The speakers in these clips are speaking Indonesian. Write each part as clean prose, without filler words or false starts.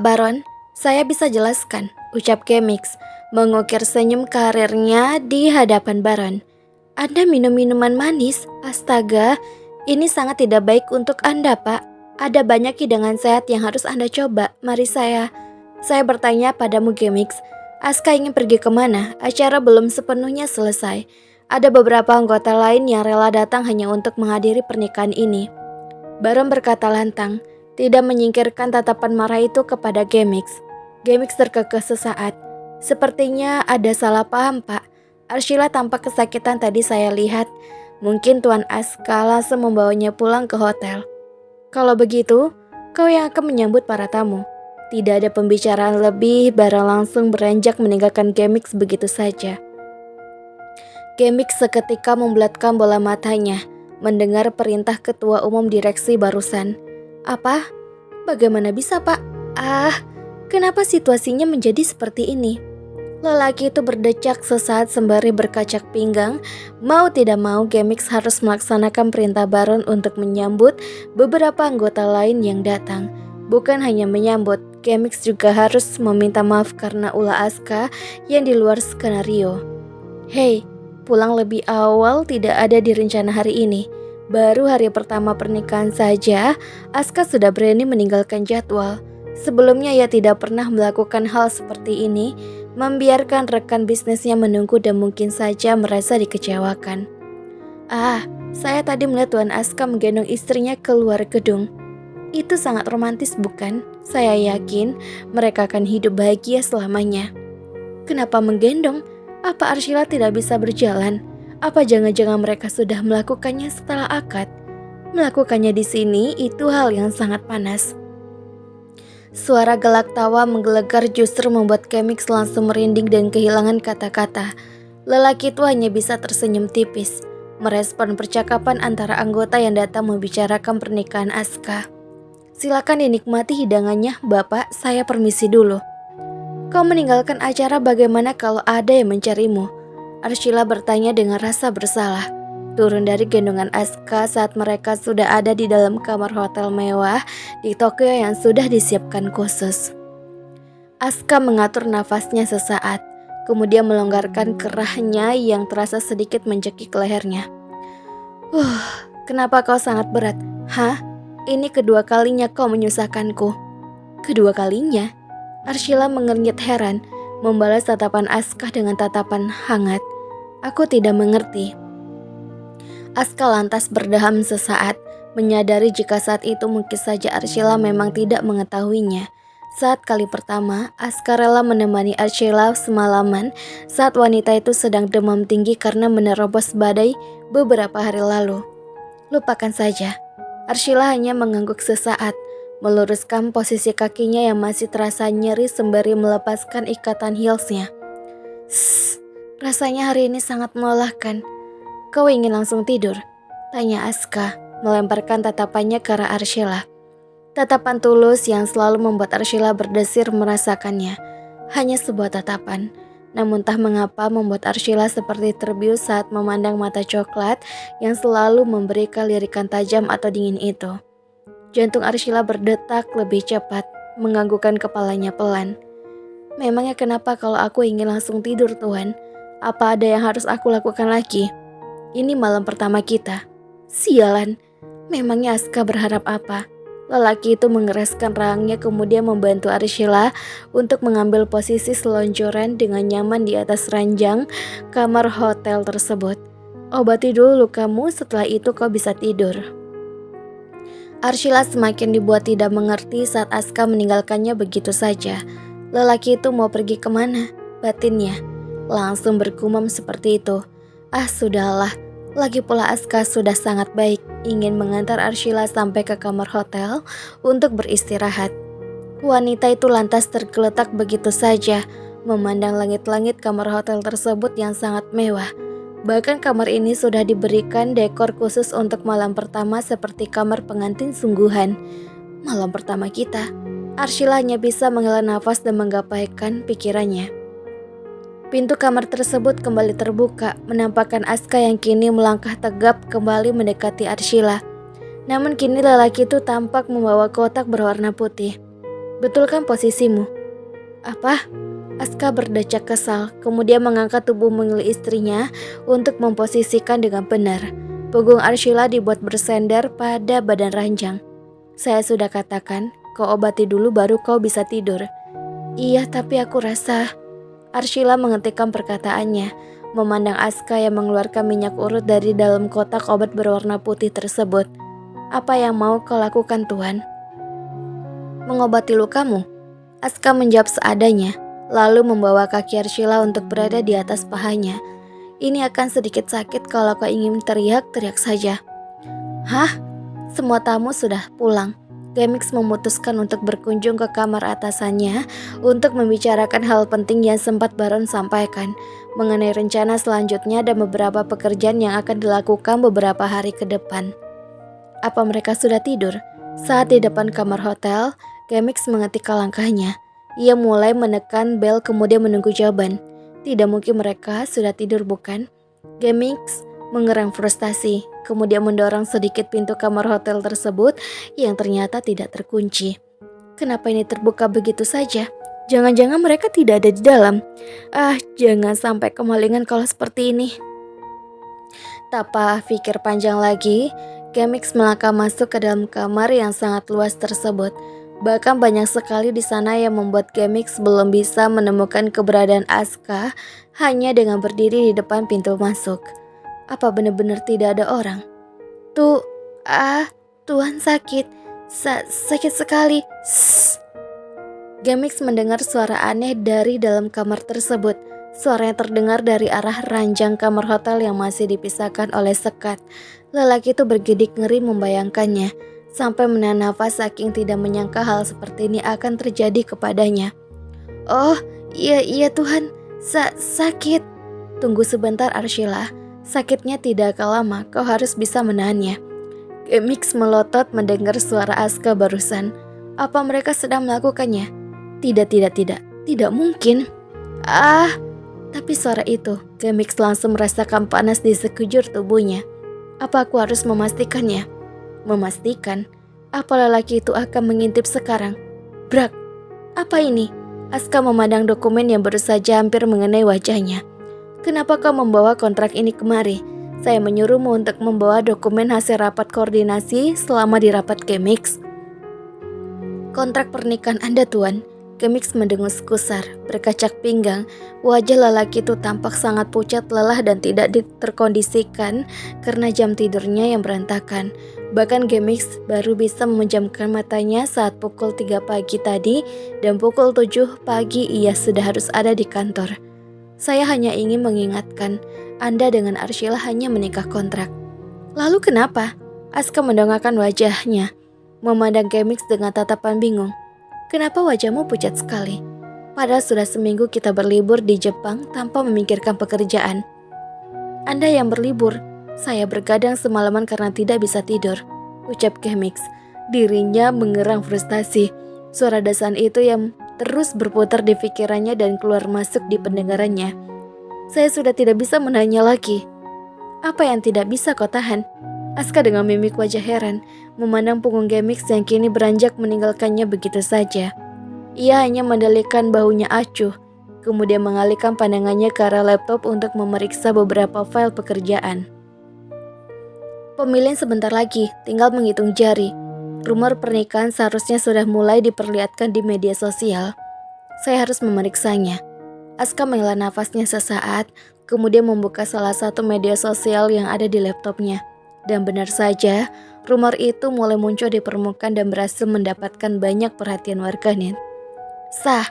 Baron, saya bisa jelaskan, ucap Gemix, mengukir senyum karirnya di hadapan Baron. Anda minum minuman manis? Astaga, ini sangat tidak baik untuk Anda, Pak. Ada banyak hidangan sehat yang harus Anda coba. Mari saya bertanya padamu, Gemix. Aska ingin pergi kemana? Acara belum sepenuhnya selesai. Ada beberapa anggota lain yang rela datang hanya untuk menghadiri pernikahan ini. Baron berkata lantang, tidak menyingkirkan tatapan marah itu kepada Gemix. Gemix terkekeh sesaat. Sepertinya ada salah paham, Pak. Arshila tampak kesakitan tadi saya lihat. Mungkin Tuan Aska langsung membawanya pulang ke hotel. Kalau begitu, kau yang akan menyambut para tamu. Tidak ada pembicaraan lebih, Baron langsung beranjak meninggalkan Gemix begitu saja. Gemix seketika membelatkan bola matanya mendengar perintah ketua umum direksi barusan. Apa? Bagaimana bisa, Pak? Kenapa situasinya menjadi seperti ini? Lelaki itu berdecak sesaat sembari berkacak pinggang. Mau tidak mau, Gemix harus melaksanakan perintah Baron untuk menyambut beberapa anggota lain yang datang. Bukan hanya menyambut, Gemix juga harus meminta maaf karena ulah Aska yang di luar skenario. Hei, pulang lebih awal tidak ada di rencana hari ini. Baru hari pertama pernikahan saja, Aska sudah berani meninggalkan jadwal. Sebelumnya ia tidak pernah melakukan hal seperti ini, membiarkan rekan bisnisnya menunggu dan mungkin saja merasa dikecewakan. Saya tadi melihat Tuan Aska menggendong istrinya keluar gedung. Itu sangat romantis, bukan? Saya yakin mereka akan hidup bahagia selamanya. Kenapa menggendong? Apa Arshila tidak bisa berjalan? Apa jangan-jangan mereka sudah melakukannya setelah akad? Melakukannya di sini itu hal yang sangat panas. Suara gelak tawa menggelegar justru membuat Gemix langsung merinding dan kehilangan kata-kata. Lelaki itu hanya bisa tersenyum tipis, merespon percakapan antara anggota yang datang membicarakan pernikahan Aska. Silakan dinikmati hidangannya, Bapak, saya permisi dulu. Kau meninggalkan acara, bagaimana kalau ada yang mencarimu? Arshila bertanya dengan rasa bersalah. Turun dari gendongan Aska saat mereka sudah ada di dalam kamar hotel mewah di Tokyo yang sudah disiapkan khusus. Aska mengatur nafasnya sesaat, kemudian melonggarkan kerahnya yang terasa sedikit mencekik lehernya. Kenapa kau sangat berat? Ini kedua kalinya kau menyusahkanku. Kedua kalinya? Arshila mengernyit heran, membalas tatapan Aska dengan tatapan hangat. Aku tidak mengerti. Aska lantas berdeham sesaat, menyadari jika saat itu mungkin saja Arshila memang tidak mengetahuinya. Saat kali pertama, Aska rela menemani Arshila semalaman saat wanita itu sedang demam tinggi karena menerobos badai beberapa hari lalu. Lupakan saja. Arshila hanya mengangguk sesaat, meluruskan posisi kakinya yang masih terasa nyeri sembari melepaskan ikatan heelsnya. Rasanya hari ini sangat melelahkan. Kau ingin langsung tidur? Tanya Aska, melemparkan tatapannya ke arah Arshila. Tatapan tulus yang selalu membuat Arshila berdesir merasakannya. Hanya sebuah tatapan, namun entah mengapa membuat Arshila seperti terbius saat memandang mata coklat yang selalu memberikan lirikan tajam atau dingin itu. Jantung Arshila berdetak lebih cepat, menganggukkan kepalanya pelan. Memangnya kenapa kalau aku ingin langsung tidur, Tuhan? Apa ada yang harus aku lakukan lagi? Ini malam pertama kita. Sialan, memangnya Aska berharap apa? Lelaki itu mengeraskan rahangnya kemudian membantu Arshila untuk mengambil posisi selonjoran dengan nyaman di atas ranjang kamar hotel tersebut. Obati dulu lukamu, setelah itu kau bisa tidur. Arshila semakin dibuat tidak mengerti saat Aska meninggalkannya begitu saja. Lelaki itu mau pergi kemana? Batinnya langsung bergumam seperti itu. Sudahlah. Lagi pula Aska sudah sangat baik, ingin mengantar Arshila sampai ke kamar hotel untuk beristirahat. Wanita itu lantas tergeletak begitu saja, memandang langit-langit kamar hotel tersebut yang sangat mewah. Bahkan kamar ini sudah diberikan dekor khusus untuk malam pertama seperti kamar pengantin sungguhan. Malam pertama kita, Arshila hanya bisa menghela nafas dan menggapaikan pikirannya. Pintu kamar tersebut kembali terbuka, menampakkan Aska yang kini melangkah tegap kembali mendekati Arshila. Namun kini lelaki itu tampak membawa kotak berwarna putih. Betul kan posisimu? Apa? Aska berdecak kesal, kemudian mengangkat tubuh mungil istrinya untuk memposisikan dengan benar. Punggung Arshila dibuat bersender pada badan ranjang. Saya sudah katakan, kau obati dulu baru kau bisa tidur. Iya, tapi aku rasa... Arshila menghentikan perkataannya, memandang Aska yang mengeluarkan minyak urut dari dalam kotak obat berwarna putih tersebut. Apa yang mau kau lakukan, Tuan? Mengobati lukamu? Aska menjawab seadanya, lalu membawa kaki Arshila untuk berada di atas pahanya. Ini akan sedikit sakit kalau kau ingin teriak-teriak saja. Hah? Semua tamu sudah pulang. Gemix memutuskan untuk berkunjung ke kamar atasannya untuk membicarakan hal penting yang sempat Baron sampaikan mengenai rencana selanjutnya dan beberapa pekerjaan yang akan dilakukan beberapa hari ke depan. Apa mereka sudah tidur? Saat di depan kamar hotel, Gemix mengetika langkahnya. Ia mulai menekan bel kemudian menunggu jawaban. Tidak mungkin mereka sudah tidur, bukan? Gemix mengerang frustasi, kemudian mendorong sedikit pintu kamar hotel tersebut yang ternyata tidak terkunci. Kenapa ini terbuka begitu saja? Jangan-jangan mereka tidak ada di dalam. Jangan sampai kemalingan kalau seperti ini. Tanpa pikir panjang lagi, Gemix melangkah masuk ke dalam kamar yang sangat luas tersebut. Bahkan banyak sekali di sana yang membuat Gemix belum bisa menemukan keberadaan Aska hanya dengan berdiri di depan pintu masuk. Apa benar-benar tidak ada orang? Tuhan sakit. Sakit sekali. Gemix mendengar suara aneh dari dalam kamar tersebut. Suaranya terdengar dari arah ranjang kamar hotel yang masih dipisahkan oleh sekat. Lelaki itu bergidik ngeri membayangkannya, sampai menahan nafas saking tidak menyangka hal seperti ini akan terjadi kepadanya. Oh, iya Tuhan, sakit. Tunggu sebentar Arshila. Sakitnya tidak akan lama, kau harus bisa menahannya. Gemix melotot mendengar suara Aska barusan. Apa mereka sedang melakukannya? Tidak mungkin. Tapi suara itu, Gemix langsung merasakan panas di sekujur tubuhnya. Apa aku harus memastikannya? Memastikan? Apa lelaki itu akan mengintip sekarang? Brak, apa ini? Aska memandang dokumen yang baru saja hampir mengenai wajahnya. Kenapa kau membawa kontrak ini kemari? Saya menyuruhmu untuk membawa dokumen hasil rapat koordinasi selama di rapat Gemix. Kontrak pernikahan Anda, Tuan. Gemix mendengus kusar, berkacak pinggang. Wajah lelaki itu tampak sangat pucat, lelah dan tidak terkondisikan karena jam tidurnya yang berantakan. Bahkan Gemix baru bisa memejamkan matanya saat pukul 3 pagi tadi dan pukul 7 pagi ia sudah harus ada di kantor. Saya hanya ingin mengingatkan, Anda dengan Arshila hanya menikah kontrak. Lalu kenapa? Aska mendongakkan wajahnya, memandang Gemix dengan tatapan bingung. Kenapa wajahmu pucat sekali? Padahal sudah seminggu kita berlibur di Jepang tanpa memikirkan pekerjaan. Anda yang berlibur, saya bergadang semalaman karena tidak bisa tidur, ucap Gemix. Dirinya mengerang frustasi. Suara dasan itu yang terus berputar di pikirannya dan keluar masuk di pendengarannya. Saya sudah tidak bisa menahannya lagi. Apa yang tidak bisa kau tahan? Aska dengan mimik wajah heran memandang punggung Gemix yang kini beranjak meninggalkannya begitu saja. Ia hanya mendalikan bahunya acuh, kemudian mengalihkan pandangannya ke arah laptop untuk memeriksa beberapa file pekerjaan. Pemilihan sebentar lagi, tinggal menghitung jari. Rumor pernikahan seharusnya sudah mulai diperlihatkan di media sosial. Saya harus memeriksanya. Aska menghela nafasnya sesaat, kemudian membuka salah satu media sosial yang ada di laptopnya. Dan benar saja, rumor itu mulai muncul di permukaan dan berhasil mendapatkan banyak perhatian warganet. Sah,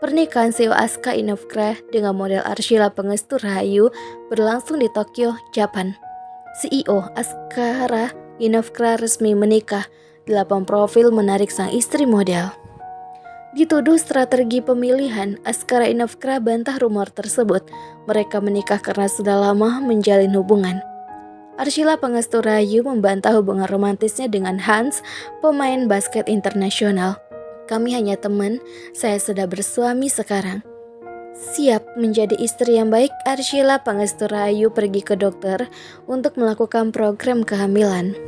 pernikahan CEO Aska Inovkra dengan model Arshila Pangestu Rahayu berlangsung di Tokyo, Jepang. CEO Askara Inovkra resmi menikah. 8 profil menarik sang istri model. Dituduh strategi pemilihan, Askara Inovkra bantah rumor tersebut. Mereka menikah karena sudah lama menjalin hubungan. Arshila Pangestu Rahayu membantah hubungan romantisnya dengan Hans, pemain basket internasional. Kami hanya teman, saya sudah bersuami sekarang. Siap menjadi istri yang baik, Arshila Pangestu Rahayu pergi ke dokter untuk melakukan program kehamilan.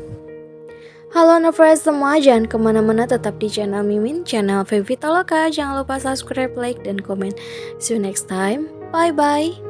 Halo Novers semua, jangan kemana-mana, tetap di channel Mimin, channel Fevita Loka. Jangan lupa subscribe, like, dan komen. See you next time. Bye-bye.